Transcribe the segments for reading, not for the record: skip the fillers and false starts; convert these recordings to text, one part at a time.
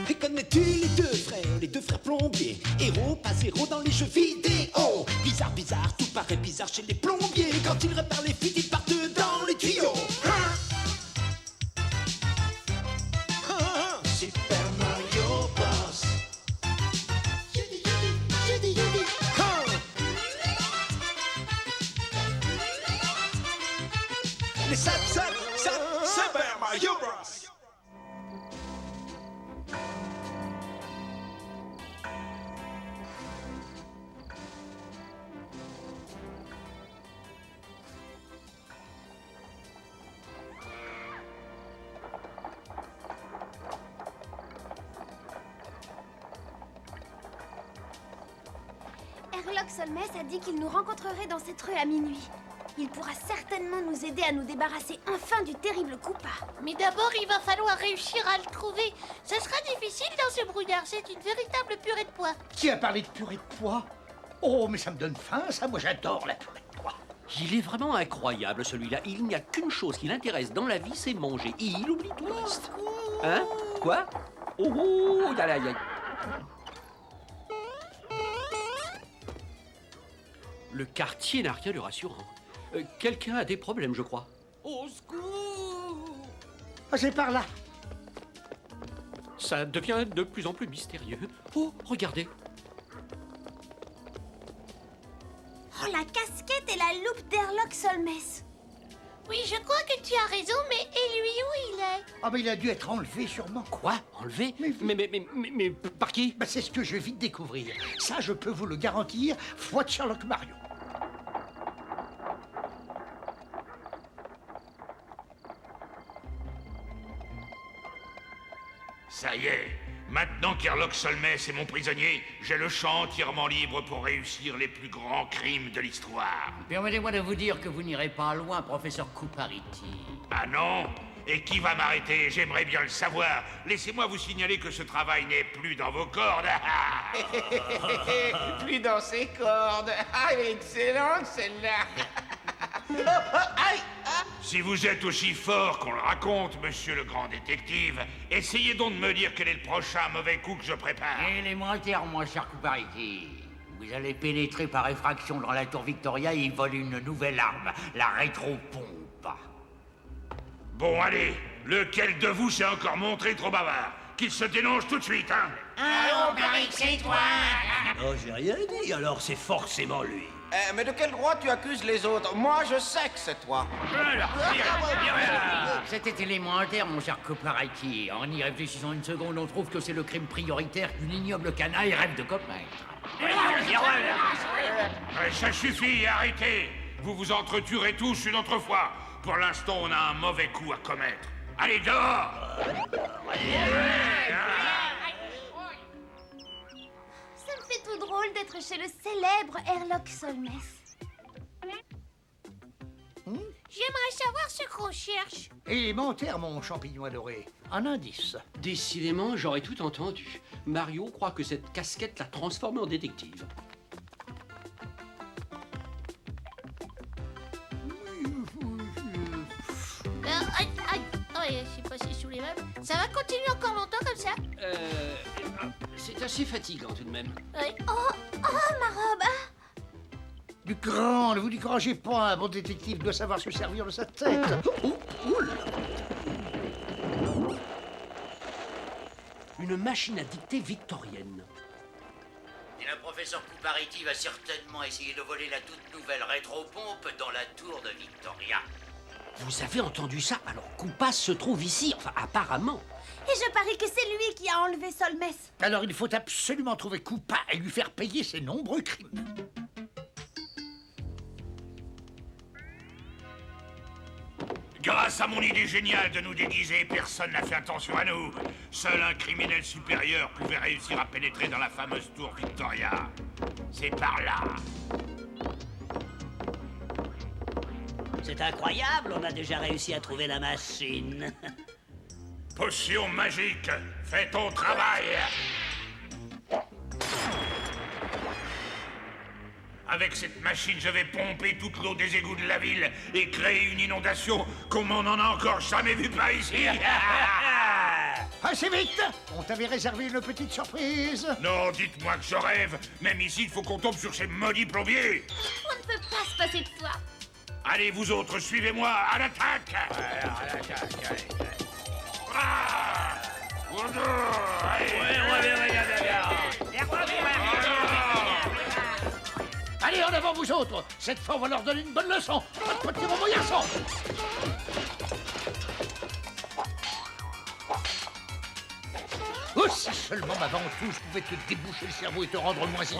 Et connais-tu les deux frères plombiers? Héros, pas zéro dans les jeux vidéo. Bizarre, bizarre, tout paraît bizarre chez les plombiers. Quand ils réparent les fuites, ils partent dans les tuyaux. Super Mario Bros. Les Super Mario Bros. Herlock Solmes a dit qu'il nous rencontrerait dans cette rue à minuit. Il pourra certainement nous aider à nous débarrasser enfin du terrible Koopa. Mais d'abord, il va falloir réussir à le trouver. Ce sera difficile dans ce brouillard, c'est une véritable purée de pois. Qui a parlé de purée de pois? Oh, mais ça me donne faim, ça. Moi, j'adore la purée de pois. Il est vraiment incroyable, celui-là. Il n'y a qu'une chose qui l'intéresse dans la vie, c'est manger. Et il oublie tout le reste. Hein? Quoi? Oh, aïe, aïe, aïe. Le quartier n'a rien de rassurant. Quelqu'un a des problèmes, je crois. Au secours! Ah, c'est par là. Ça devient de plus en plus mystérieux. Oh, regardez. Oh, la casquette et la loupe d'Herlock Solmes. Oui, je crois que tu as raison, mais et lui, où il est? Ah, mais il a dû être enlevé, sûrement. Quoi? Enlevé? Mais- Mais par qui? Bah, c'est ce que je vais vite découvrir. Ça, je peux vous le garantir, foi de Sherlock Mario. Ça y est, maintenant qu'Herlock Solmes est mon prisonnier, j'ai le champ entièrement libre pour réussir les plus grands crimes de l'histoire. Permettez-moi de vous dire que vous n'irez pas loin, professeur Coupariti. Ah non? Et qui va m'arrêter? J'aimerais bien le savoir. Laissez-moi vous signaler que ce travail n'est plus dans vos cordes. Plus dans ses cordes. Ah, elle est excellente, celle-là. Oh, oh, aïe, ah. Si vous êtes aussi fort qu'on le raconte, monsieur le grand détective, essayez donc de me dire quel est le prochain mauvais coup que je prépare. Élémentaire, mon cher Coupariti. Vous allez pénétrer par effraction dans la tour Victoria et y voler une nouvelle arme, la rétropompe. Bon, allez, lequel de vous s'est encore montré trop bavard? Qu'il se dénonce tout de suite, hein? Allons, Barrick, c'est toi! Oh, j'ai rien dit, alors c'est forcément lui. Mais de quel droit tu accuses les autres? Moi, je sais que c'est toi. C'était élémentaire, mon cher Coupariti. En y réfléchissant une seconde, on trouve que c'est le crime prioritaire qu'une ignoble canaille rêve de commettre. Ça suffit, arrêtez! Vous vous entretuerez tous une autre fois. Pour l'instant, on a un mauvais coup à commettre. Allez, dehors! Ça me fait tout drôle d'être chez le célèbre Herlock Solmes. J'aimerais savoir ce qu'on cherche. Élémentaire, mon champignon adoré. Un indice. Décidément, j'aurais tout entendu. Mario croit que cette casquette l'a transformé en détective. Aïe, aïe. Oh, je suis passé sous les meubles. Ça va continuer encore longtemps comme ça? C'est assez fatigant tout de même. Oui. Oh, ma robe, hein. Du grand, ne vous découragez pas, un bon détective doit savoir se servir de sa tête. Une machine à dicter victorienne. Et le professeur Coupariti va certainement essayer de voler la toute nouvelle rétropompe dans la tour de Victoria. Vous avez entendu ça? Alors Koopa se trouve ici, enfin apparemment. Et je parie que c'est lui qui a enlevé Solmes. Alors il faut absolument trouver Koopa et lui faire payer ses nombreux crimes. Grâce à mon idée géniale de nous déguiser, personne n'a fait attention à nous. Seul un criminel supérieur pouvait réussir à pénétrer dans la fameuse tour Victoria. C'est par là. C'est incroyable, on a déjà réussi à trouver la machine. Potion magique, fais ton travail. Avec cette machine, je vais pomper toute l'eau des égouts de la ville et créer une inondation comme on n'en a encore jamais vu par ici. Ah, assez vite! On t'avait réservé une petite surprise. Non, dites-moi que je rêve. Même ici, il faut qu'on tombe sur ces maudits plombiers. On ne peut pas se passer de toi. Allez, vous autres, suivez-moi, à l'attaque. Alors, à l'attaque, allez. Ah Allez, en avant, vous autres! Cette fois, on va leur donner une bonne leçon! Pas de petit robot garçon! Oh, si seulement ma ventouse pouvait te déboucher le cerveau et te rendre moins idiot!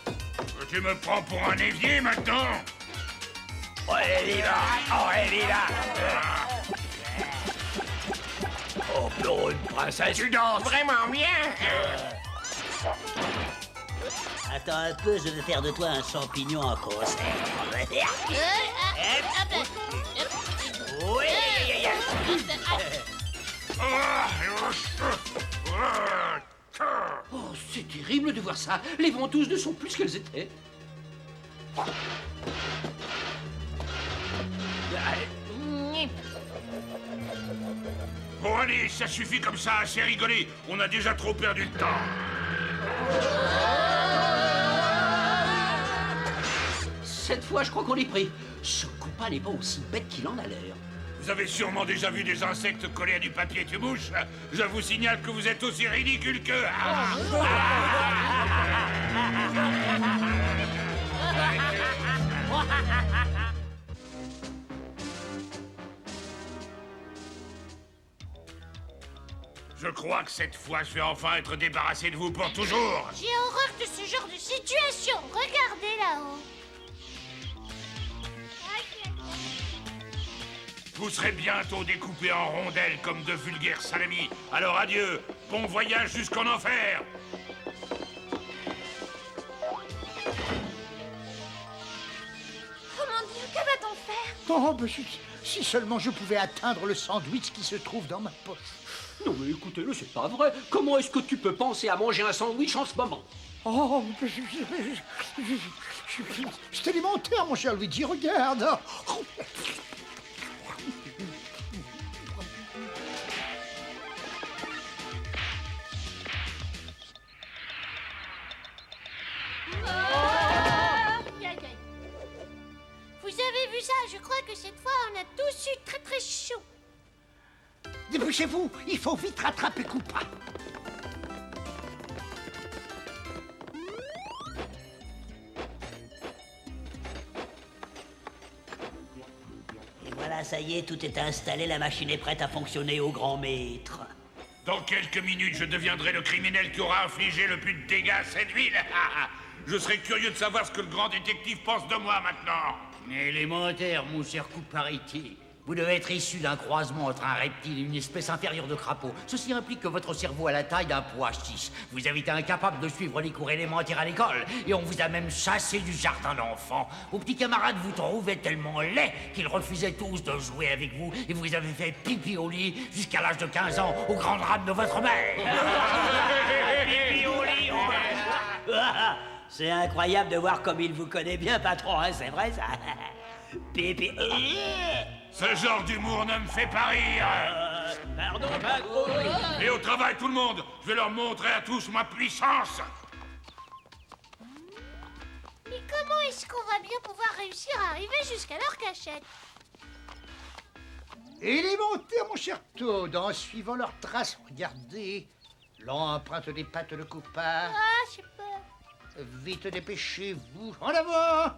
Oh, tu me prends pour un évier maintenant? Oh, viva! Oh, pour une princesse, tu danses vraiment bien! Attends un peu, je vais faire de toi un champignon en conserve. Oh, c'est terrible de voir ça. Les ventouses ne sont plus ce qu'elles étaient. Bon, allez, ça suffit comme ça, assez rigolé. On a déjà trop perdu de temps. Cette fois, je crois qu'on est pris. Ce copain n'est pas aussi bête qu'il en a l'air. Vous avez sûrement déjà vu des insectes collés à du papier tue-mouche. Je vous signale que vous êtes aussi ridicule que... Je crois que cette fois, je vais enfin être débarrassé de vous pour toujours. J'ai horreur de ce genre de situation. Regardez là-haut. Vous serez bientôt découpés en rondelles comme de vulgaires salamis. Alors adieu, bon voyage jusqu'en enfer. Oh mon Dieu, que va-t-on faire? Oh, mais si seulement je pouvais atteindre le sandwich qui se trouve dans ma poche. Non mais écoutez-le, c'est pas vrai. Comment est-ce que tu peux penser à manger un sandwich en ce moment? Oh, c'est élémentaire, mon cher Luigi, regarde. Vous avez vu ça? Je crois que cette fois, on a tous eu très très chaud. Dépêchez-vous, il faut vite rattraper Koopa. Et voilà, ça y est, tout est installé, la machine est prête à fonctionner au grand maître. Dans quelques minutes, je deviendrai le criminel qui aura infligé le plus de dégâts à cette ville. Je serais curieux de savoir ce que le grand détective pense de moi maintenant. Élémentaire, mon cher Coupariti. Vous devez être issu d'un croisement entre un reptile et une espèce inférieure de crapaud. Ceci implique que votre cerveau a la taille d'un pois chiche. Vous avez été incapable de suivre les cours élémentaires à l'école. Et on vous a même chassé du jardin d'enfants. Vos petits camarades vous trouvaient tellement laids qu'ils refusaient tous de jouer avec vous. Et vous avez fait pipi au lit jusqu'à l'âge de 15 ans au grand drame de votre mère. Pipi au lit, C'est incroyable de voir comme il vous connaît bien, patron, hein, c'est vrai ça. Pipi. Ce genre d'humour ne me fait pas rire. Pardon, patron. Et au travail, tout le monde. Je vais leur montrer à tous ma puissance. Mais comment est-ce qu'on va bien pouvoir réussir à arriver jusqu'à leur cachette? Élémentaire, mon cher Toad, en suivant leurs traces, regardez. L'empreinte des pattes de Koopa. Ah, je sais pas. Vite, dépêchez-vous. En avant!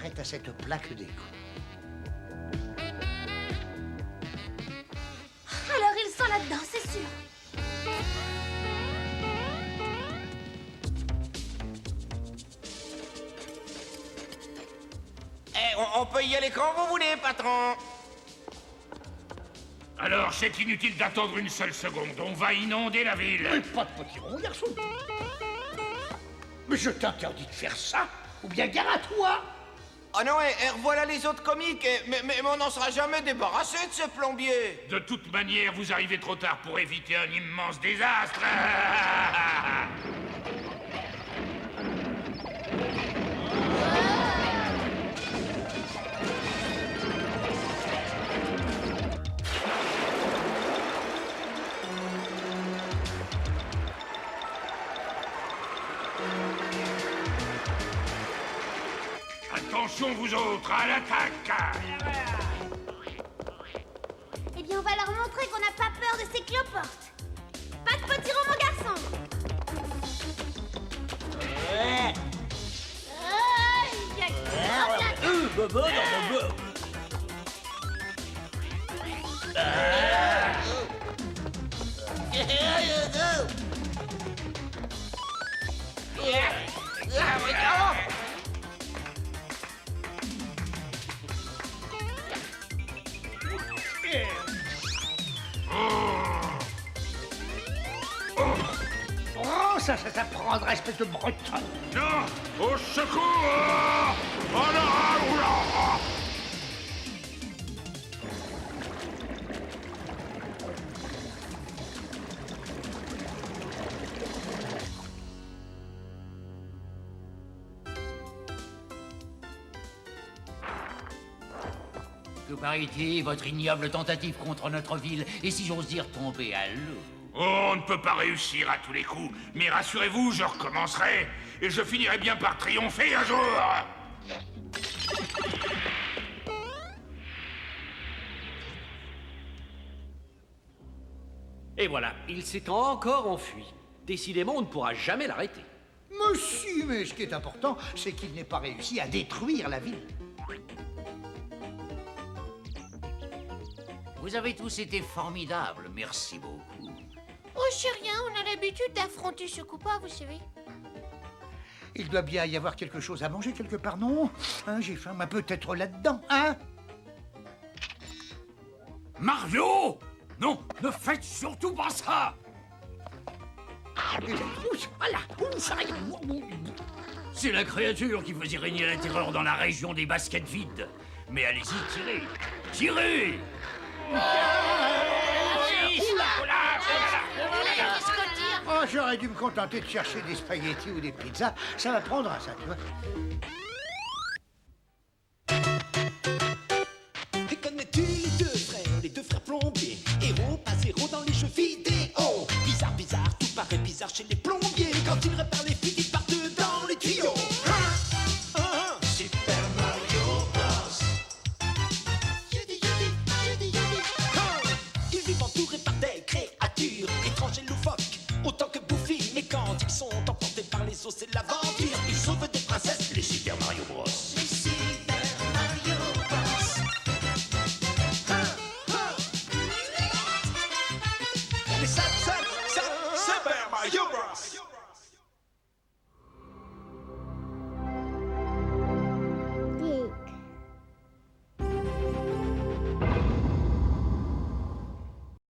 s'arrête à cette plaque d'écho. Alors ils sont là-dedans, c'est sûr. Eh, on peut y aller quand vous voulez, patron. Alors, c'est inutile d'attendre une seule seconde. On va inonder la ville. Mais pas de petit rond, garçon. Mais je t'interdis de faire ça, ou bien gare à toi. Ah non, et revoilà les autres comiques. Mais on n'en sera jamais débarrassé de ce plombier. De toute manière, vous arrivez trop tard pour éviter un immense désastre. Attention vous autres, à l'attaque! Eh bien, on va leur montrer qu'on n'a pas peur de ces cloportes. Pas de petits romans, garçon. Ouais. Aïe, aïe, aïe. Bobo dans Bobo. Oh, ça prendra, espèce de breton. Non! Au secours! Oh là! Oula! Que paraît-il, votre ignoble tentative contre notre ville est, si j'ose dire, tombée à l'eau. Oh, on ne peut pas réussir à tous les coups, mais rassurez-vous, je recommencerai, et je finirai bien par triompher un jour! Et voilà, il s'est encore enfui. Décidément, on ne pourra jamais l'arrêter. Monsieur, mais ce qui est important, c'est qu'il n'ait pas réussi à détruire la ville. Vous avez tous été formidables, merci beaucoup. Oh, c'est rien, on a l'habitude d'affronter ce coupable, vous savez. Il doit bien y avoir quelque chose à manger quelque part, non? Hein, j'ai faim, mais peut-être là-dedans, hein? Mario! Non, ne faites surtout pas ça! Voilà. C'est la créature qui faisait régner la terreur dans la région des baskets vides. Mais allez-y, tirez! Tirez! Oh, j'aurais dû me contenter de chercher des spaghettis ou des pizzas. Ça va prendre ça, tu vois.